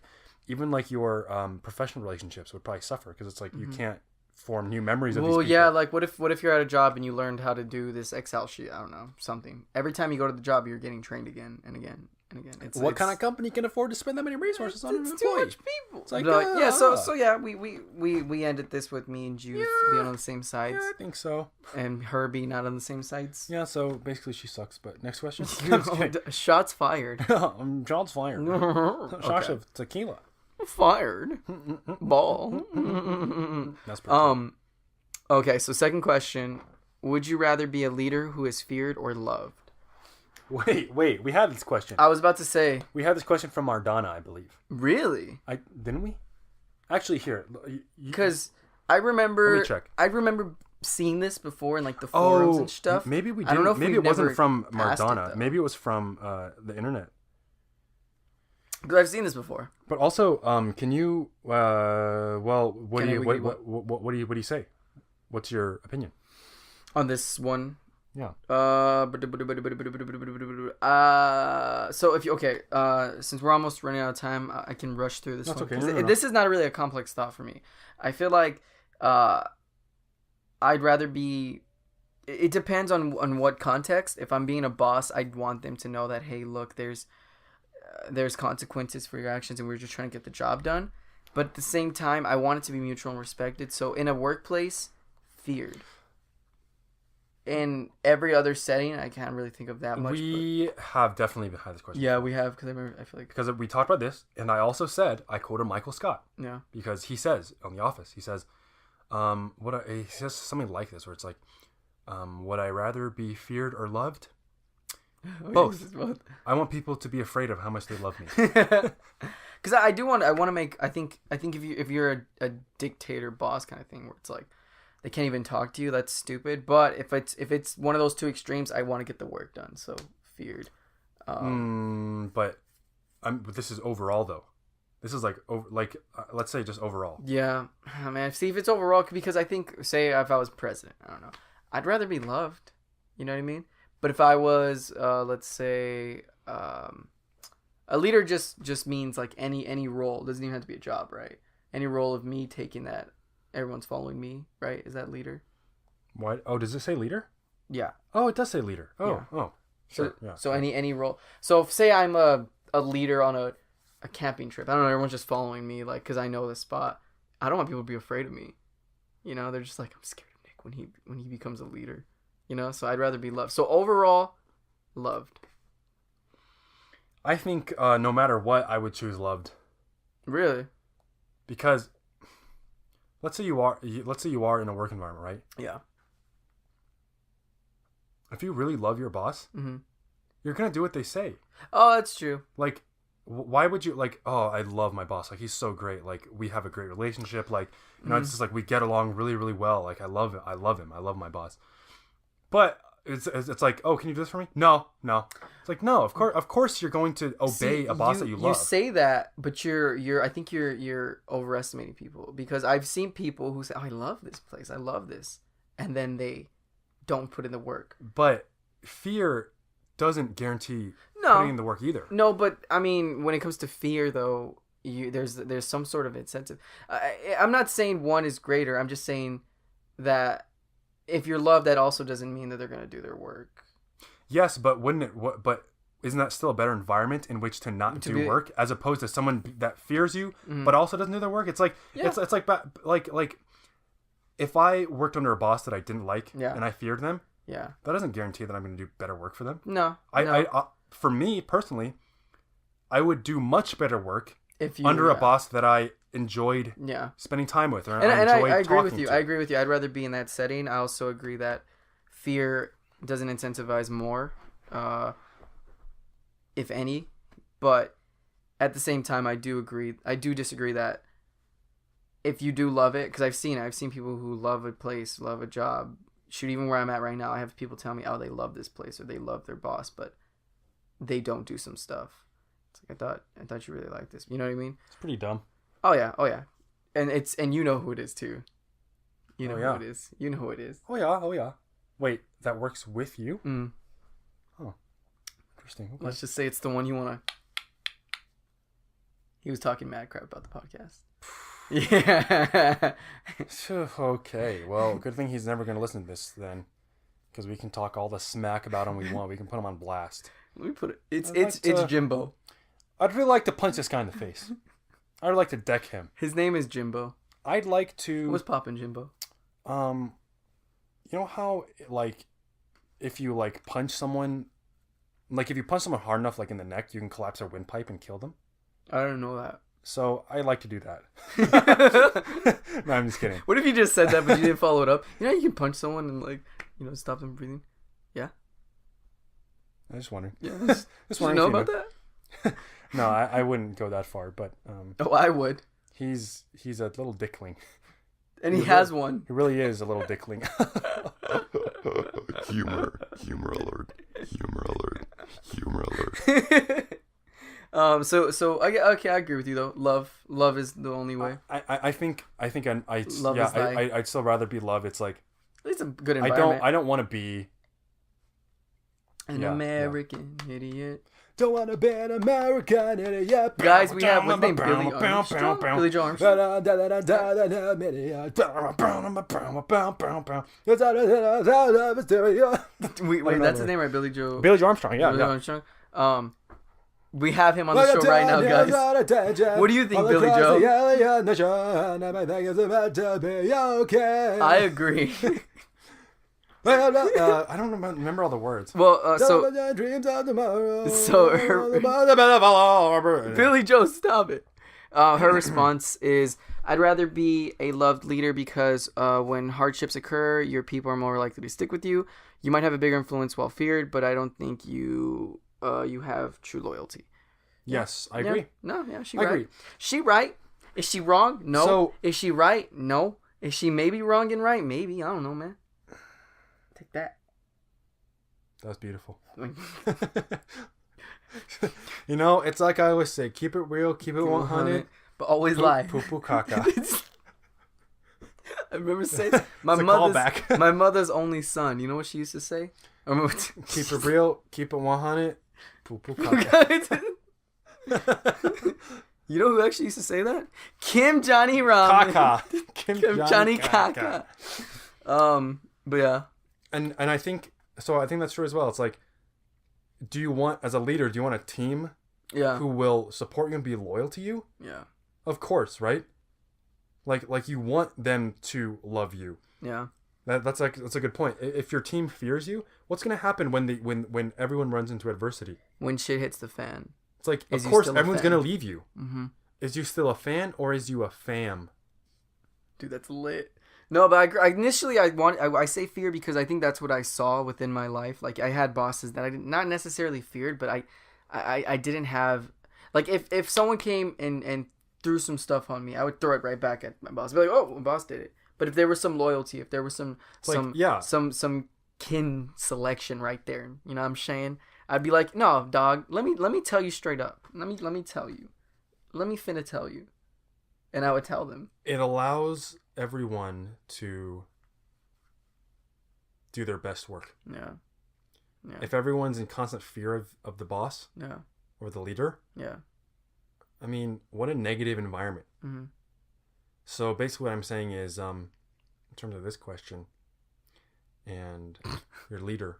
even like your professional relationships would probably suffer, because it's like you can't form new memories of these people. Well, yeah, like what if you're at a job and you learned how to do this Excel sheet? I don't know, something. Every time you go to the job, you're getting trained again and again and again. What kind of company can afford to spend that many resources on an employee? Too much people. It's like, yeah, so yeah, we ended this with me and Jude being on the same sides. Yeah, I think so. And her being not on the same sides. Yeah, so basically she sucks. But next question. Shots fired. Shots fired. Shots of tequila. Fired. Ball. That's pretty cool. Okay, so second question. Would you rather be a leader who is feared or loved? Wait. We had this question. I was about to say. We had this question from Ardana, I believe. Really? Didn't we? Actually, here. Because I remember. Let me check. I remember seeing this before in like the forums and stuff. Maybe we did. I don't know if maybe it wasn't from Mardana. Maybe it was from the internet. Because I've seen this before. But also, can you? What do you say? What's your opinion on this one? Yeah. So if you since we're almost running out of time, I can rush through this. That's one. Okay. No. This is not really a complex thought for me. I feel like I'd rather be it depends on what context. If I'm being a boss, I'd want them to know that, hey, look, there's consequences for your actions, and we're just trying to get the job done. But at the same time, I want it to be mutual and respected. So in a workplace, feared. In every other setting, I can't really think of that much. We have definitely had this question. Yeah, we have, because I feel like... Because we talked about this, and I also said, I quoted Michael Scott. Yeah. Because he says, on The Office, he says, he says something like this, where it's like, would I rather be feared or loved? Both. I want people to be afraid of how much they love me. Because I want to make, I think if you're a dictator boss kind of thing, where it's like, they can't even talk to you, that's stupid. But if it's one of those two extremes, I want to get the work done. So feared. But this is overall though. This is let's say just overall. Yeah, man. See, if it's overall, because I think, say if I was president, I don't know, I'd rather be loved. You know what I mean? But if I was, let's say, a leader, just means like any role. Doesn't even have to be a job, right? Any role of me taking that. Everyone's following me, right? Is that leader? What? Oh, does it say leader? Yeah. Oh, it does say leader. Oh, yeah. Oh. Sure. Yeah. So any role. So if, say I'm a leader on a camping trip. I don't know. Everyone's just following me, like, because I know the spot. I don't want people to be afraid of me. You know, they're just like, I'm scared of Nick when he becomes a leader. You know, so I'd rather be loved. So overall, loved. I think no matter what, I would choose loved. Really? Because let's say you are in a work environment, right? Yeah. If you really love your boss, you're gonna do what they say. Oh, that's true. Like, why would you like? Oh, I love my boss. Like, he's so great. Like, we have a great relationship. Like, you know, it's just like we get along really, really well. Like, I love him. I love my boss. But it's like, oh, can you do this for me? No. It's like, no, of course you're going to obey a boss that you love. You say that, but I think you're overestimating people, because I've seen people who say, oh, I love this place, I love this, and then they don't put in the work. But fear doesn't guarantee putting in the work either. No, but I mean, when it comes to fear, though, there's some sort of incentive. I'm not saying one is greater. I'm just saying that if you're loved, that also doesn't mean that they're going to do their work. Yes, but But isn't that still a better environment in which to not do work, as opposed to someone that fears you but also doesn't do their work? It's like it's like if I worked under a boss that I didn't like and I feared them, that doesn't guarantee that I'm going to do better work for them. No. I for me personally, I would do much better work under a boss that I enjoyed spending time with, or I agree with you. I agree with you. I'd rather be in that setting. I also agree that fear doesn't incentivize more, if any. But at the same time, I do disagree that if you do love it, because I've seen people who love a place, love a job. Shoot, even where I'm at right now, I have people tell me, oh, they love this place or they love their boss, but they don't do some stuff. It's like, I thought you really liked this. You know what I mean? It's pretty dumb. Oh yeah, and you know who it is too. You know who it is. You know who it is. Oh yeah. Wait, that works with you? Oh, interesting. Okay. Let's just say it's the one you want to. He was talking mad crap about the podcast. Yeah. Okay. Well, good thing he's never going to listen to this then, because we can talk all the smack about him we want. We can put him on blast. Let me put it. It's Jimbo. I'd really like to punch this guy in the face. I'd like to deck him. His name is Jimbo. I'd like to. What's poppin', Jimbo? You know how, like, if you like punch someone, like if you punch someone hard enough, like in the neck, you can collapse their windpipe and kill them. I don't know that. So I like to do that. No, I'm just kidding. What if you just said that, but you didn't follow it up? You know, you can punch someone and, like, you know, stop them breathing. Yeah. I just wondering. Yeah. Just wondering. You know about that? No, I wouldn't go that far, but oh, I would. He's a little dickling, and he has one. He really is a little dickling. Humor alert. So I agree with you though. Love is the only way. I'd still rather be loved. It's like, it's a good environment. I don't want to be an American idiot. Don't want to be an American idiot. Guys, we have what's his name? Billy Armstrong. Billy Joe Armstrong. Wait, that's his name, right? Billy Joe. Billy Joe Armstrong. Yeah, Billy yeah. Armstrong. We have him on the show right now, guys. What do you think, Billy Joe? I agree. I don't remember all the words. Well, Billy Joe, stop it. Her response is, I'd rather be a loved leader because when hardships occur, your people are more likely to stick with you. You might have a bigger influence while feared, but I don't think you have true loyalty. Yes, I agree. No, yeah, she right. She right. Is she wrong? No. So, is she right? No. Is she maybe wrong and right? Maybe. I don't know, man. Take that. That's beautiful. You know, it's like I always say, keep it real, keep it 100. But always lie. Poo caca. I remember saying my mother's only son. You know what she used to say? Keep it real, keep it 100. Poo caca. You know who actually used to say that? Kim Johnny Ramen. Caca. Kim Johnny Caca. But yeah. And I think so. I think that's true as well. It's like, do you want, as a leader, do you want a team who will support you and be loyal to you? Yeah. Of course, right? Like you want them to love you. Yeah. That's a good point. If your team fears you, what's going to happen when everyone runs into adversity? When shit hits the fan. It's like, of course, everyone's going to leave you. Mm-hmm. Is you still a fan or is you a fam? Dude, that's lit. No, but initially I say fear because I think that's what I saw within my life. Like, I had bosses that I not necessarily feared, but I didn't have, like, if someone came and threw some stuff on me, I would throw it right back at my boss. I'd be like, oh, my boss did it. But if there was some loyalty, if there was some kin selection right there, you know what I'm saying? I'd be like, no, dog, let me tell you straight up. Let me tell you. Let me finna tell you. And I would tell them. It allows everyone to do their best work. Yeah. If everyone's in constant fear of the boss or the leader, I mean, what a negative environment. Mm-hmm. So basically what I'm saying is, in terms of this question and your leader,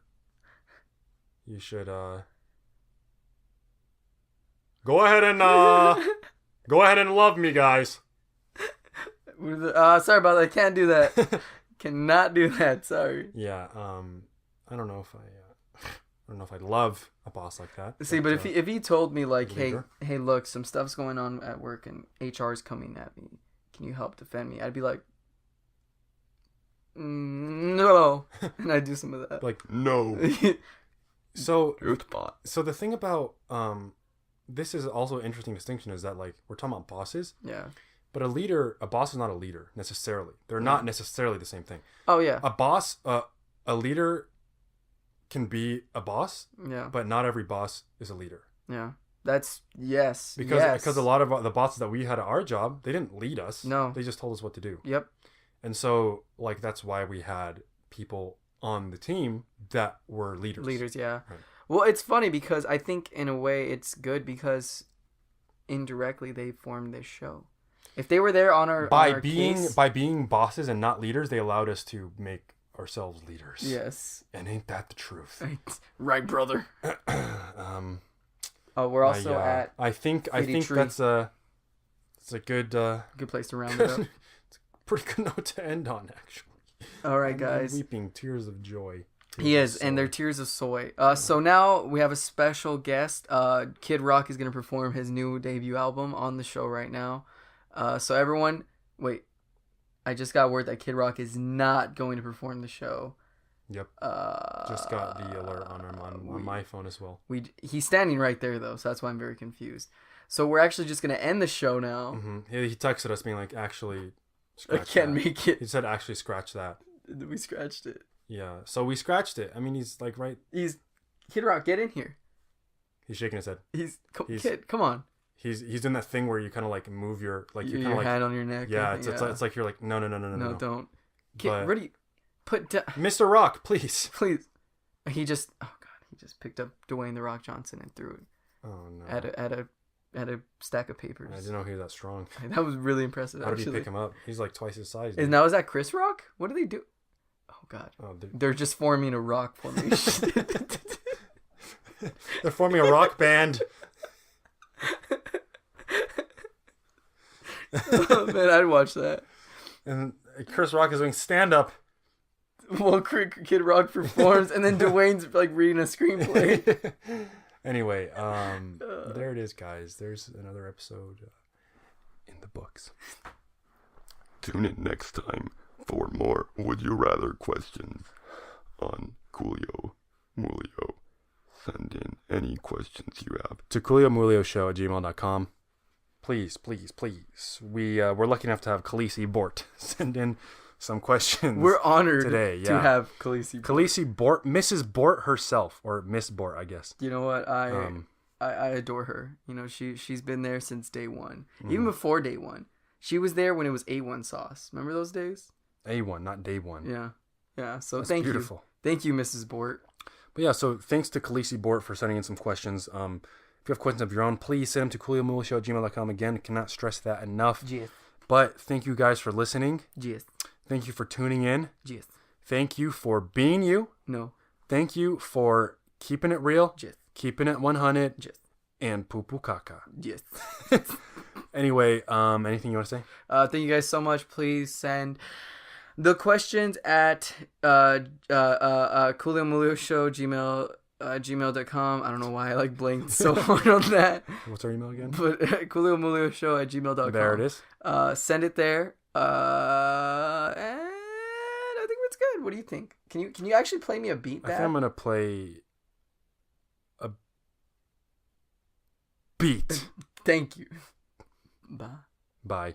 you should go ahead and love me, guys. Sorry about that. I can't do that. Cannot do that. Sorry. Yeah. I don't know if I'd love a boss like that. See, but if he told me like, hey, look, some stuff's going on at work and HR's coming at me. Can you help defend me? I'd be like, no, and I'd do some of that. Like, no. So the thing about this is also an interesting distinction is that, like, we're talking about bosses. Yeah. But a boss is not a leader necessarily. They're not necessarily the same thing. Oh yeah. A leader can be a boss. Yeah. But not every boss is a leader. Yeah. That's yes. Because a lot of the bosses that we had at our job, they didn't lead us. No. They just told us what to do. Yep. And so, like, that's why we had people on the team that were leaders. Leaders, yeah. Right. Well, it's funny because I think in a way it's good because indirectly they formed this show. If they were there on our case, by being bosses and not leaders, they allowed us to make ourselves leaders. Yes. And ain't that the truth? Right, brother. We're also at. I think that's a good place to round it up. It's a pretty good note to end on, actually. All right, guys. Weeping tears of joy. He is, and they're tears of soy. So now we have a special guest. Kid Rock is going to perform his new debut album on the show right now. So everyone, wait. I just got word that Kid Rock is not going to perform the show. Yep. Just got the alert on my phone as well. He's standing right there though, so that's why I'm very confused. So we're actually just going to end the show now. Mm-hmm. He texted us being like, actually, scratch I can't make it. He said, actually, scratch that. We scratched it. Yeah, so we scratched it. I mean, he's like right. Kid Rock, get in here. He's shaking his head. Kid, come on. He's doing that thing where you kind of like move your hand on your neck. Yeah, it's like you're like no, don't. Kid, ready? Put down. Mr. Rock, please. He just picked up Dwayne the Rock Johnson and threw it. Oh no. At a stack of papers. I didn't know he was that strong. That was really impressive. How did actually. you pick him up? He's like twice his size. And now is that Chris Rock? What do they do? Oh God. Oh, they're just forming a rock formation. they're forming a rock band. Oh man, I'd watch that. And Chris Rock is doing stand up. Well, Kid Rock performs, and then Dwayne's like reading a screenplay. Anyway, there it is, guys. There's another episode in the books. Tune in next time for more Would You Rather questions on Coolio Moolio. Send in any questions you have To CoolioMoolioShow@gmail.com. Please. We're lucky enough to have Khaleesi Bort send in some questions. We're honored today, to have Khaleesi. Khaleesi Bort, Mrs. Bort herself, or Miss Bort, I guess. You know what? I adore her. You know, she's been there since day one, even before day one. She was there when it was A1 sauce. Remember those days? A1, not day one. Yeah. So That's thank beautiful. you, thank you, Mrs. Bort. But yeah, so thanks to Khaleesi Bort for sending in some questions. If you have questions of your own, please send them to CoolioMoolio@gmail.com. Again, cannot stress that enough. Yes. But thank you guys for listening. Yes. Thank you for tuning in. Yes. Thank you for being you. No. Thank you for keeping it real. Yes. Keeping it 100. Yes. And poo poo caca. Yes. Anyway, anything you want to say? Thank you guys so much. Please send the questions at Coolio Moolio Show gmail.com. I don't know why I like blinked so hard on that. What's our email again? But Coolio Moolio Show @gmail.com. There it is. Send it there. And I think it's good. What do you think? Can you actually play me a beat I back? think I'm gonna play a beat. Thank you. Bye. Bye.